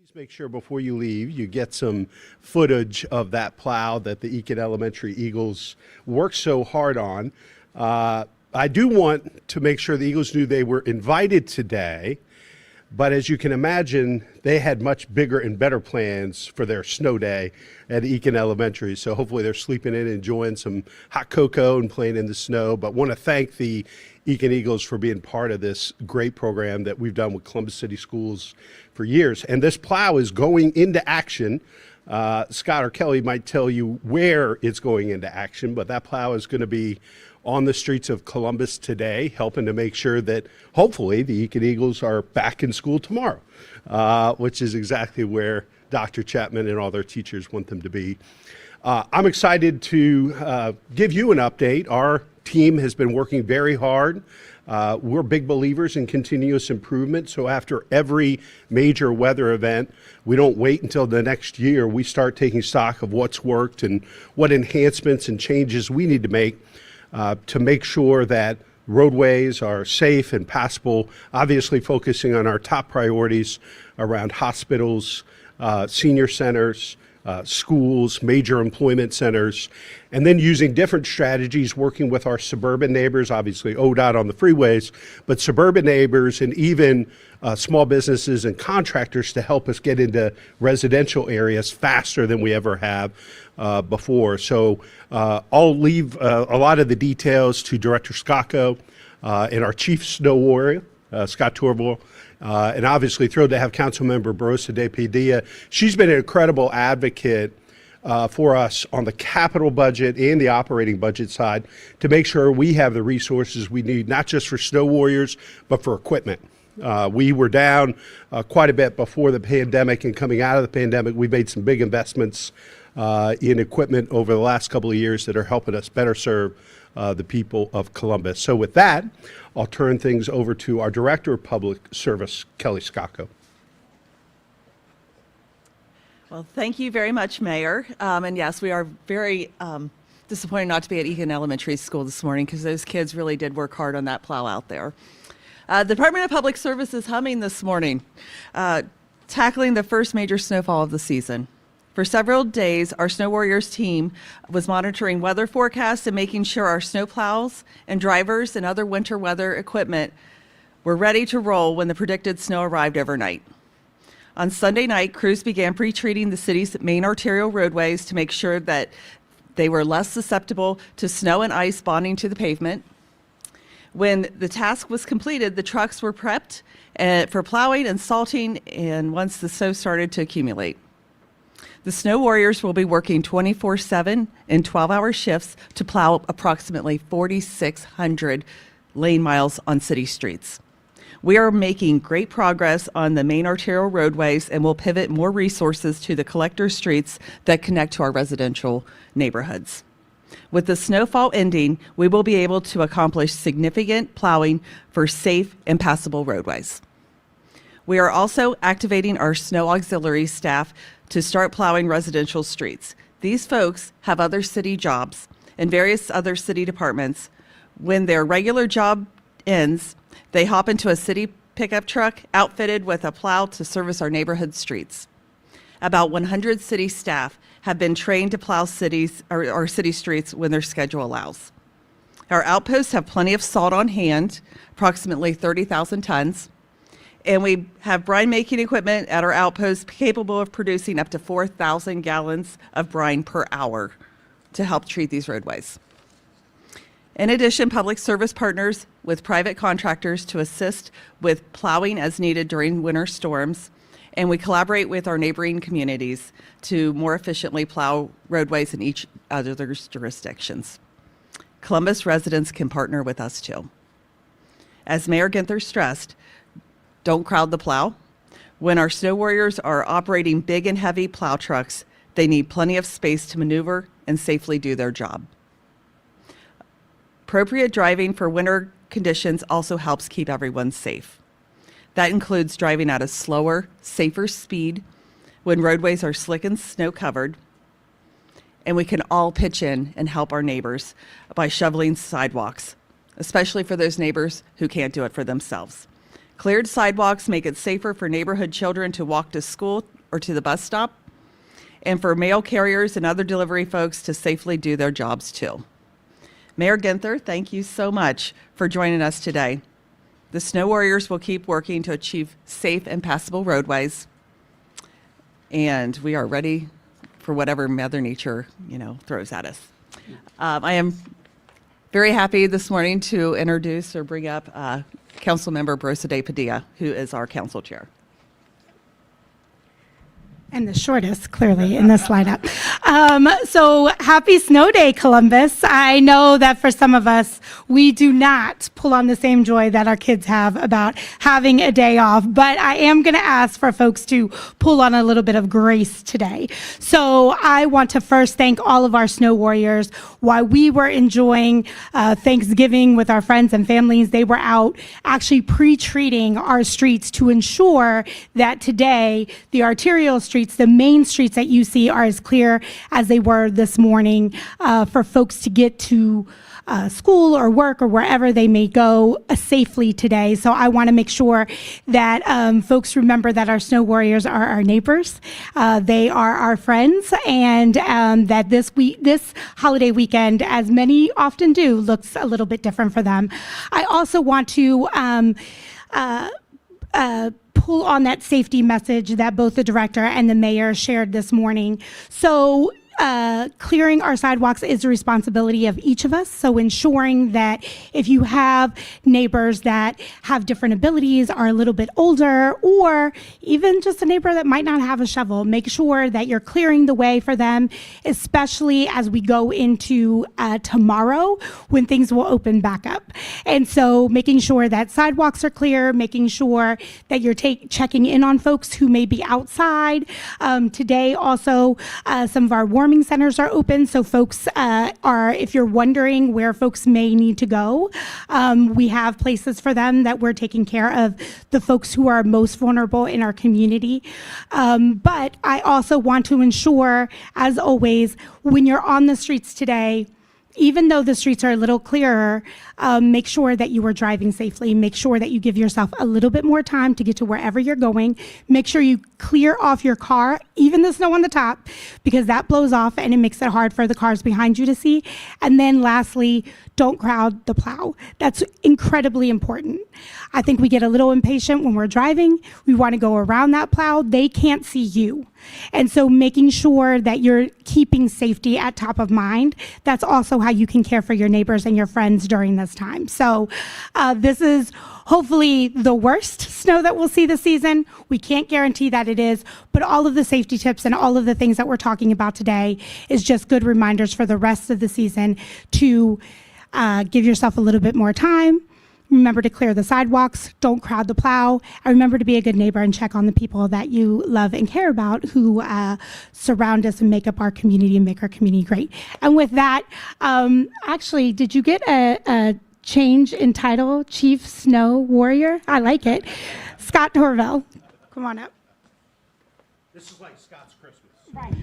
Please make sure before you leave you get some footage of that plow that the Eakin Elementary Eagles worked so hard on. I do want to make sure the Eagles knew they were invited today, but as you can imagine, they had much bigger and better plans for their snow day at Eakin Elementary. So hopefully they're sleeping in, enjoying some hot cocoa and playing in the snow. But want to thank the Eakin Eagles for being part of this great program that we've done with Columbus City Schools for years. And this plow is going into action. Scott or Kelly might tell you where it's going into action, but that plow is going to be on the streets of Columbus today, helping to make sure that hopefully the Eakin Eagles are back in school tomorrow, which is exactly where Dr. Chapman and all their teachers want them to be. I'm excited to give you an update. Our team has been working very hard. We're big believers in continuous improvement. So after every major weather event, we don't wait until the next year. We start taking stock of what's worked and what enhancements and changes we need to make sure that roadways are safe and passable, obviously focusing on our top priorities around hospitals, senior centers, schools, major employment centers, and then using different strategies, working with our suburban neighbors, obviously ODOT on the freeways, but suburban neighbors and even small businesses and contractors to help us get into residential areas faster than we ever have before. So I'll leave a lot of the details to Director Scacco and our Chief Snow Warrior, Scott Torville. And obviously thrilled to have Councilmember Barosa de Padilla. She's been an incredible advocate for us on the capital budget and the operating budget side to make sure we have the resources we need, not just for snow warriors, but for equipment. We were down quite a bit before the pandemic, and coming out of the pandemic, we made some big investments in equipment over the last couple of years that are helping us better serve the people of Columbus. So with that, I'll turn things over to our Director of Public Service, Kelly Scacco. Well, thank you very much, Mayor. And yes, we are very disappointed not to be at Eakin Elementary School this morning because those kids really did work hard on that plow out there. The Department of Public Service is humming this morning, tackling the first major snowfall of the season. For several days, our Snow Warriors team was monitoring weather forecasts and making sure our snow plows and drivers and other winter weather equipment were ready to roll when the predicted snow arrived overnight. On Sunday night, crews began pre-treating the city's main arterial roadways to make sure that they were less susceptible to snow and ice bonding to the pavement. When the task was completed, the trucks were prepped for plowing and salting, and once the snow started to accumulate. The Snow Warriors will be working 24/7 in 12-hour shifts to plow approximately 4,600 lane miles on city streets. We are making great progress on the main arterial roadways and will pivot more resources to the collector streets that connect to our residential neighborhoods. With the snowfall ending, we will be able to accomplish significant plowing for safe and passable roadways. We are also activating our snow auxiliary staff to start plowing residential streets. These folks have other city jobs and various other city departments. When their regular job ends, they hop into a city pickup truck outfitted with a plow to service our neighborhood streets. About 100 city staff have been trained to plow cities or city streets when their schedule allows. Our outposts have plenty of salt on hand, approximately 30,000 tons. And we have brine making equipment at our outposts capable of producing up to 4,000 gallons of brine per hour to help treat these roadways. In addition, Public Service partners with private contractors to assist with plowing as needed during winter storms, and we collaborate with our neighboring communities to more efficiently plow roadways in each other's jurisdictions. Columbus residents can partner with us too. As Mayor Ginther stressed, don't crowd the plow. When our Snow Warriors are operating big and heavy plow trucks, they need plenty of space to maneuver and safely do their job. Appropriate driving for winter conditions also helps keep everyone safe. That includes driving at a slower, safer speed when roadways are slick and snow covered. And we can all pitch in and help our neighbors by shoveling sidewalks, especially for those neighbors who can't do it for themselves. Cleared sidewalks make it safer for neighborhood children to walk to school or to the bus stop, and for mail carriers and other delivery folks to safely do their jobs too. Mayor Ginther, thank you so much for joining us today. The Snow Warriors will keep working to achieve safe and passable roadways, and we are ready for whatever Mother Nature, throws at us. I am very happy this morning to introduce or bring up Councilmember Brosa de Padilla, who is our council chair. And the shortest, clearly, in this lineup. So happy snow day, Columbus. I know that for some of us, we do not pull on the same joy that our kids have about having a day off, but I am going to ask for folks to pull on a little bit of grace today. So I want to first thank all of our snow warriors. While we were enjoying Thanksgiving with our friends and families, they were out actually pre-treating our streets to ensure that today the arterial streets, the main streets that you see, are as clear as they were this morning for folks to get to school or work or wherever they may go safely today. So I want to make sure that folks remember that our snow warriors are our neighbors. They are our friends, and that this holiday weekend, as many often do, looks a little bit different for them. I also want to pull on that safety message that both the director and the mayor shared this morning. So clearing our sidewalks is the responsibility of each of us. So ensuring that if you have neighbors that have different abilities, are a little bit older, or even just a neighbor that might not have a shovel, make sure that you're clearing the way for them, especially as we go into tomorrow when things will open back up. And so making sure that sidewalks are clear, making sure that you're checking in on folks who may be outside. Today also, some of our warming centers are open, so folks if you're wondering where folks may need to go, we have places for them that we're taking care of the folks who are most vulnerable in our community. But I also want to ensure, as always, when you're on the streets today, even though the streets are a little clearer, make sure that you are driving safely. Make sure that you give yourself a little bit more time to get to wherever you're going. Make sure you clear off your car, even the snow on the top, because that blows off and it makes it hard for the cars behind you to see. And then lastly, don't crowd the plow. That's incredibly important. I think we get a little impatient when we're driving. We want to go around that plow. They can't see you. And so making sure that you're keeping safety at top of mind, that's also how you can care for your neighbors and your friends during this time. So this is hopefully the worst snow that we'll see this season. We can't guarantee that it is, but all of the safety tips and all of the things that we're talking about today is just good reminders for the rest of the season to give yourself a little bit more time. Remember to clear the sidewalks, don't crowd the plow, and remember to be a good neighbor and check on the people that you love and care about who surround us and make up our community and make our community great. And with that, actually, did you get a change in title, Chief Snow Warrior? I like it. Scott Torvell, come on up. This is like Scott's Christmas. Right.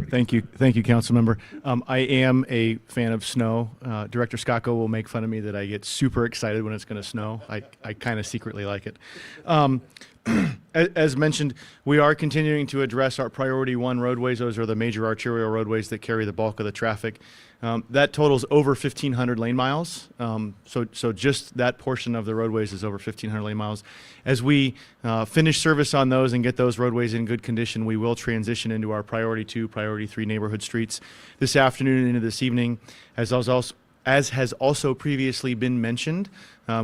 Thank you, Councilmember. I am a fan of snow. Director Scacco will make fun of me that I get super excited when it's going to snow. I kind of secretly like it. As mentioned, we are continuing to address our Priority 1 roadways. Those are the major arterial roadways that carry the bulk of the traffic. That totals over 1,500 lane miles. So just that portion of the roadways is over 1,500 lane miles. As we finish service on those and get those roadways in good condition, we will transition into our Priority 2, Priority 3 neighborhood streets this afternoon and into this evening. As has also previously been mentioned,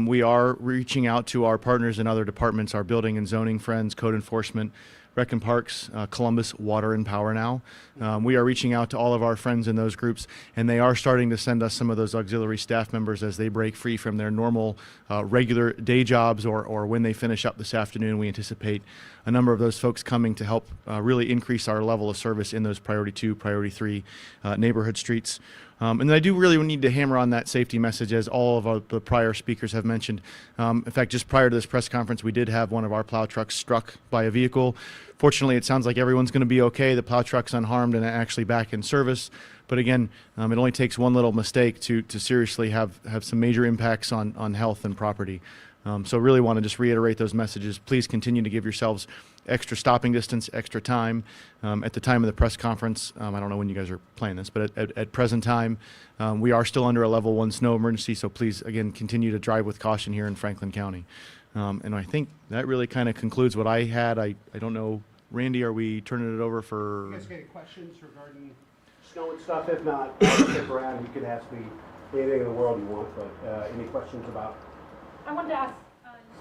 we are reaching out to our partners in other departments, our building and zoning friends, code enforcement, Rec and Parks, Columbus, Water and Power now. We are reaching out to all of our friends in those groups, and they are starting to send us some of those auxiliary staff members as they break free from their normal regular day jobs or when they finish up this afternoon. We anticipate a number of those folks coming to help really increase our level of service in those Priority 2, Priority 3 neighborhood streets. And I do really need to hammer on that safety message, as all of the prior speakers have mentioned. In fact, just prior to this press conference, we did have one of our plow trucks struck by a vehicle. Fortunately, it sounds like everyone's going to be okay. The plow truck's unharmed and actually back in service. But again, it only takes one little mistake to seriously have some major impacts on health and property. So really want to just reiterate those messages. Please continue to give yourselves extra stopping distance, extra time. At the time of the press conference, I don't know when you guys are playing this, but at present time, we are still under a level 1 snow emergency. So please, again, continue to drive with caution here in Franklin County. And I think that really kind of concludes what I had. I don't know, Randy, are we turning it over for? You guys got any questions regarding snow and stuff? If not, I'll stick around. You can ask me anything in the world you want, but any questions about? I wanted to ask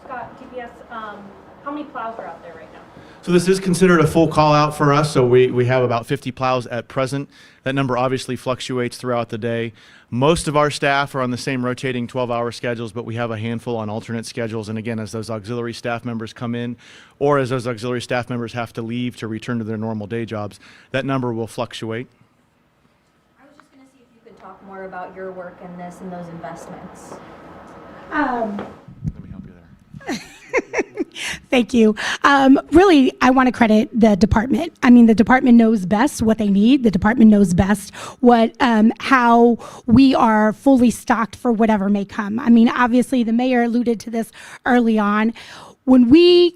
Scott, TPS, how many plows are out there right now? So this is considered a full call out for us. So we have about 50 plows at present. That number obviously fluctuates throughout the day. Most of our staff are on the same rotating 12-hour schedules, but we have a handful on alternate schedules. And again, as those auxiliary staff members come in, or as those auxiliary staff members have to leave to return to their normal day jobs, that number will fluctuate. I was just going to see if you could talk more about your work in this and those investments. Let me help you there. Thank you. Really, I want to credit the department. I mean, the department knows best what they need. The department knows best how we are fully stocked for whatever may come. I mean, obviously, the mayor alluded to this early on. We're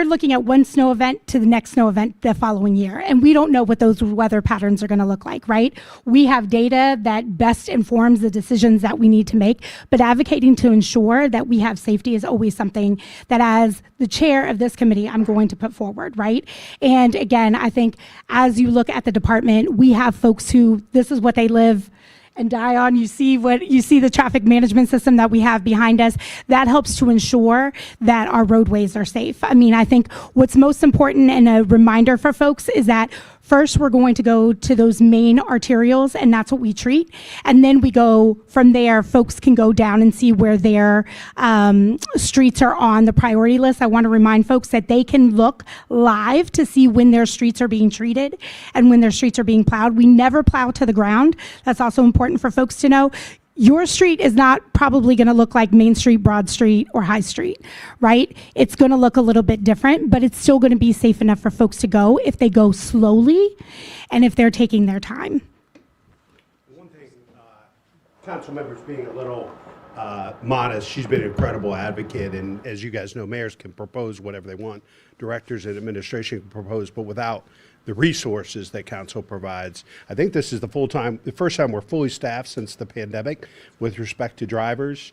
looking at one snow event to the next snow event the following year, and we don't know what those weather patterns are going to look like, right? We have data that best informs the decisions that we need to make, but advocating to ensure that we have safety is always something that, as the chair of this committee, I'm going to put forward, right? And again, I think as you look at the department, we have folks who this is what they live and die on. You see the traffic management system that we have behind us. That helps to ensure that our roadways are safe. I mean, I think what's most important and a reminder for folks is that first we're going to go to those main arterials, and that's what we treat. And then we go from there, folks can go down and see where their streets are on the priority list. I want to remind folks that they can look live to see when their streets are being treated and when their streets are being plowed. We never plow to the ground. That's also important for folks to know. Your street is not probably going to look like Main Street, Broad Street, or High Street, right? It's going to look a little bit different, but it's still going to be safe enough for folks to go if they go slowly and if they're taking their time. One thing, council members being a little modest, she's been an incredible advocate, and as you guys know, mayors can propose whatever they want, directors and administration can propose, but without the resources that council provides. I think this is the first time we're fully staffed since the pandemic with respect to drivers.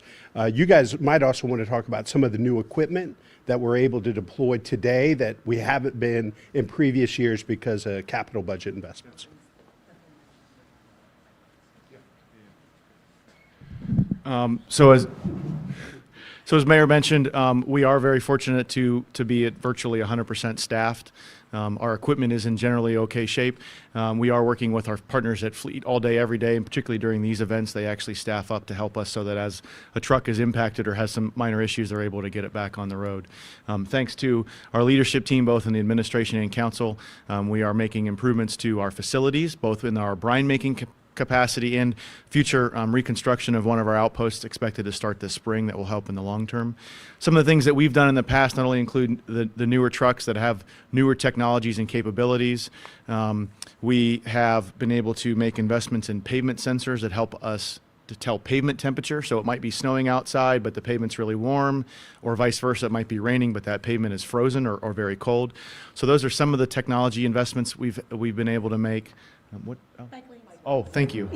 You guys might also want to talk about some of the new equipment that we're able to deploy today that we haven't been in previous years because of capital budget investments. So as Mayor mentioned, we are very fortunate to be at virtually 100% staffed. Our equipment is in generally okay shape. We are working with our partners at Fleet all day, every day, and particularly during these events, they actually staff up to help us so that as a truck is impacted or has some minor issues, they're able to get it back on the road. Thanks to our leadership team, both in the administration and council, we are making improvements to our facilities, both in our brine making capacity and future reconstruction of one of our outposts expected to start this spring that will help in the long term. Some of the things that we've done in the past not only include the newer trucks that have newer technologies and capabilities. We have been able to make investments in pavement sensors that help us to tell pavement temperature. So it might be snowing outside, but the pavement's really warm, or vice versa. It might be raining, but that pavement is frozen or very cold. So those are some of the technology investments we've been able to make. Oh, thank you.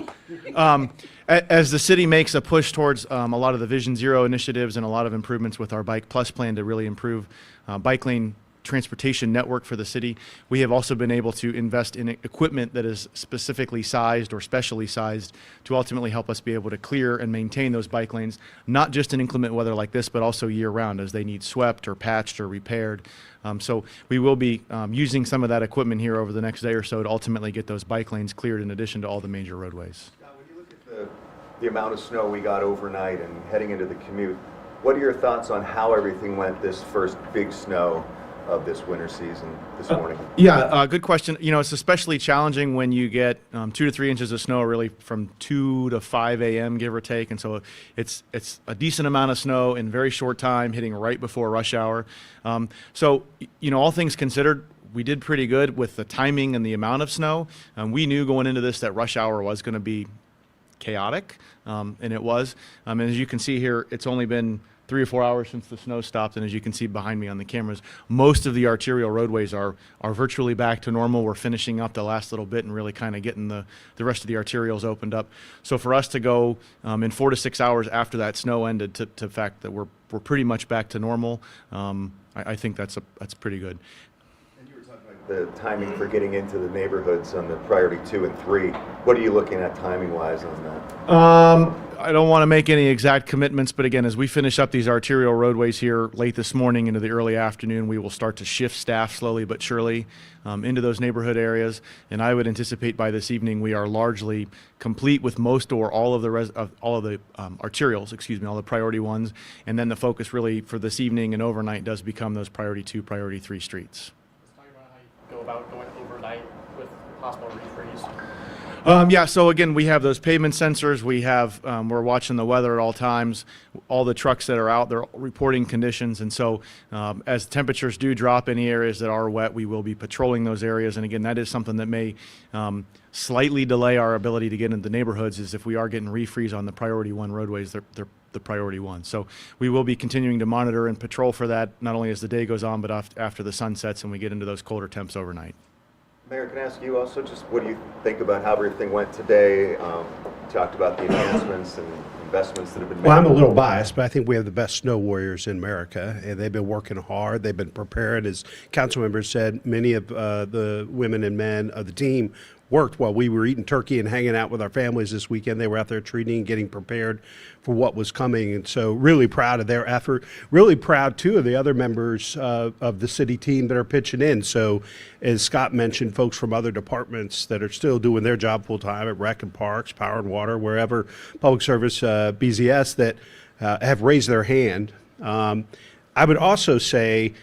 As the city makes a push towards a lot of the Vision Zero initiatives and a lot of improvements with our Bike Plus plan to really improve bike lane transportation network for the city, we have also been able to invest in equipment that is specifically sized or specially sized to ultimately help us be able to clear and maintain those bike lanes, not just in inclement weather like this, but also year round as they need swept or patched or repaired. So we will be using some of that equipment here over the next day or so to ultimately get those bike lanes cleared in addition to all the major roadways. Now, when you look at the amount of snow we got overnight and heading into the commute, what are your thoughts on how everything went this first big snow of this winter season this morning? Good question. You know, it's especially challenging when you get 2 to 3 inches of snow really from 2 to 5 a.m. give or take, and so it's a decent amount of snow in very short time, hitting right before rush hour. So, you know, all things considered, we did pretty good with the timing and the amount of snow. We knew going into this that rush hour was going to be chaotic, and it was. And as you can see here, it's only been 3 or 4 hours since the snow stopped, and as you can see behind me on the cameras, most of the arterial roadways are virtually back to normal. We're finishing up the last little bit and really kind of getting the rest of the arterials opened up. So for us to go in 4 to 6 hours after that snow ended to the fact that we're pretty much back to normal, I think that's pretty good. And you were talking about the timing for getting into the neighborhoods on the priority 2 and 3. What are you looking at timing-wise on that? I don't want to make any exact commitments, but again, as we finish up these arterial roadways here late this morning into the early afternoon, we will start to shift staff slowly but surely into those neighborhood areas. And I would anticipate by this evening we are largely complete with most or all of the arterials, excuse me, all the priority ones. And then the focus really for this evening and overnight does become those priority 2, priority 3 streets. Let's talk about how you go about going overnight with possible refreeze. Yeah, so again, we have those pavement sensors. We have, we're watching the weather at all times. All the trucks that are out, they're reporting conditions. And so as temperatures do drop any areas that are wet, we will be patrolling those areas. And again, that is something that may slightly delay our ability to get into neighborhoods is if we are getting refreeze on the priority 1 roadways, they're the priority 1. So we will be continuing to monitor and patrol for that, not only as the day goes on, but after the sun sets and we get into those colder temps overnight. Mayor, can I ask you also just what do you think about how everything went today? Talked about the enhancements and investments that have been made. Well, I'm a little biased, but I think we have the best snow warriors in America, and they've been working hard. They've been prepared. As council members said, many of the women and men of the team worked while we were eating turkey and hanging out with our families this weekend. They were out there treating and getting prepared for what was coming. And so really proud of their effort. Really proud, too, of the other members of the city team that are pitching in. So as Scott mentioned, folks from other departments that are still doing their job full time at Rec and Parks, Power and Water, wherever, Public Service, BZS, that have raised their hand. I would also say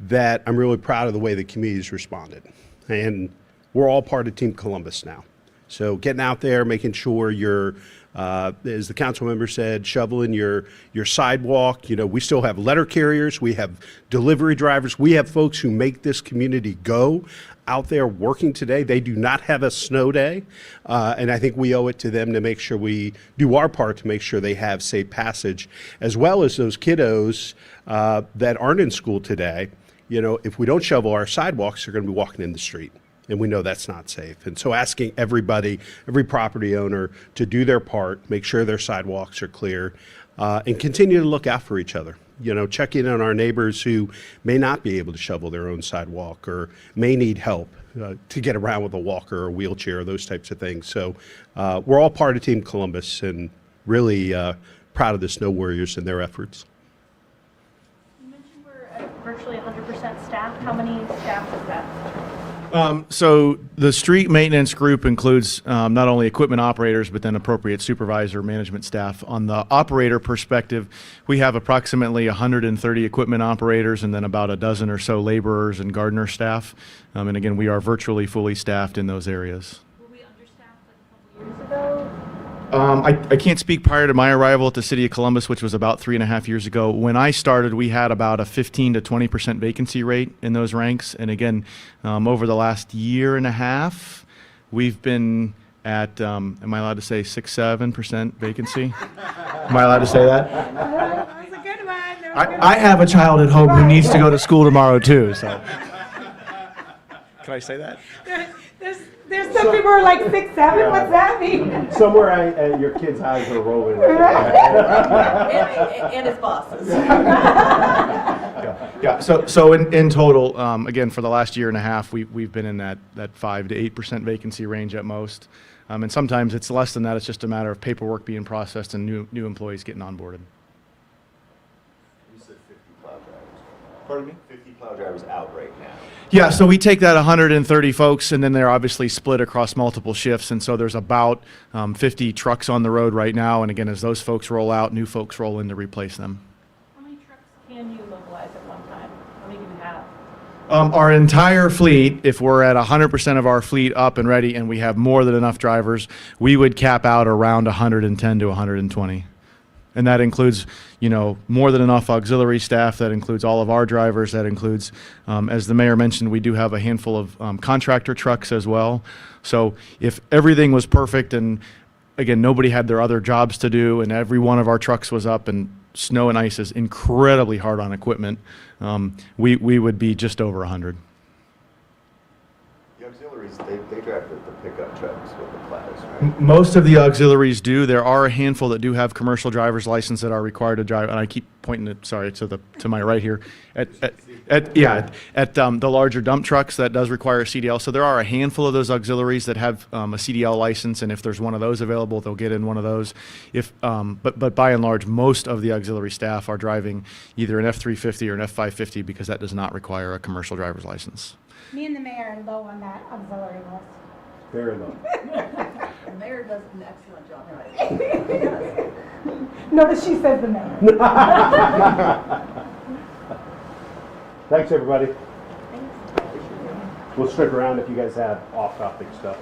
that I'm really proud of the way the community's responded. And we're all part of Team Columbus now. So getting out there, making sure you're, as the council member said, shoveling your sidewalk. You know, we still have letter carriers. We have delivery drivers. We have folks who make this community go out there working today. They do not have a snow day. And I think we owe it to them to make sure we do our part to make sure they have safe passage, as well as those kiddos that aren't in school today. You know, if we don't shovel our sidewalks, they're going to be walking in the street. And we know that's not safe. And so asking everybody, every property owner to do their part, make sure their sidewalks are clear, and continue to look out for each other. You know, check in on our neighbors who may not be able to shovel their own sidewalk or may need help to get around with a walker or wheelchair or those types of things. So we're all part of Team Columbus and really proud of the Snow Warriors and their efforts. You mentioned we're at virtually 100% staffed. How many staff is that? So the street maintenance group includes not only equipment operators, but then appropriate supervisor management staff. On the operator perspective, we have approximately 130 equipment operators and then about a dozen or so laborers and gardener staff. And again, we are virtually fully staffed in those areas. Were we understaffed like a couple years ago? I can't speak prior to my arrival at the city of Columbus, which was about 3.5 years ago. When I started, we had about a 15 to 20% vacancy rate in those ranks. And again, over the last year and a half, we've been at, am I allowed to say 6-7% vacancy? Am I allowed to say that? That was a good one. I have a child at home who needs to go to school tomorrow too, so. Can I say that? There's some people who are like 6, 7. What's that mean? Somewhere your kids' eyes are rolling. And his bosses. Yeah. So in total, again, for the last year and a half, we've been in that 5 to 8% vacancy range at most. And sometimes it's less than that. It's just a matter of paperwork being processed and new employees getting onboarded. You said 50 plow drivers. Pardon me? 50 plow drivers out right now. Yeah, so we take that 130 folks, and then they're obviously split across multiple shifts, and so there's about 50 trucks on the road right now, and again, as those folks roll out, new folks roll in to replace them. How many trucks can you mobilize at one time? How many do you have? Our entire fleet, if we're at 100% of our fleet up and ready, and we have more than enough drivers, we would cap out around 110 to 120. And that includes, more than enough auxiliary staff. That includes all of our drivers. That includes, as the mayor mentioned, we do have a handful of contractor trucks as well. So if everything was perfect and, again, nobody had their other jobs to do and every one of our trucks was up, and snow and ice is incredibly hard on equipment, we would be just over 100. The auxiliaries, they drive the pickup trucks with the plows, right? Most of the auxiliaries do. There are a handful that do have commercial driver's license that are required to drive, and I keep pointing it, sorry, to my right here. At the larger dump trucks, that does require a CDL. So there are a handful of those auxiliaries that have a CDL license, and if there's one of those available, they'll get in one of those. But by and large, most of the auxiliary staff are driving either an F-350 or an F-550 because that does not require a commercial driver's license. Me and the mayor are low on that auxiliary list. Very low. The mayor does an excellent job. Notice she says the mayor. Thanks, everybody. We'll stick around if you guys have off-topic stuff.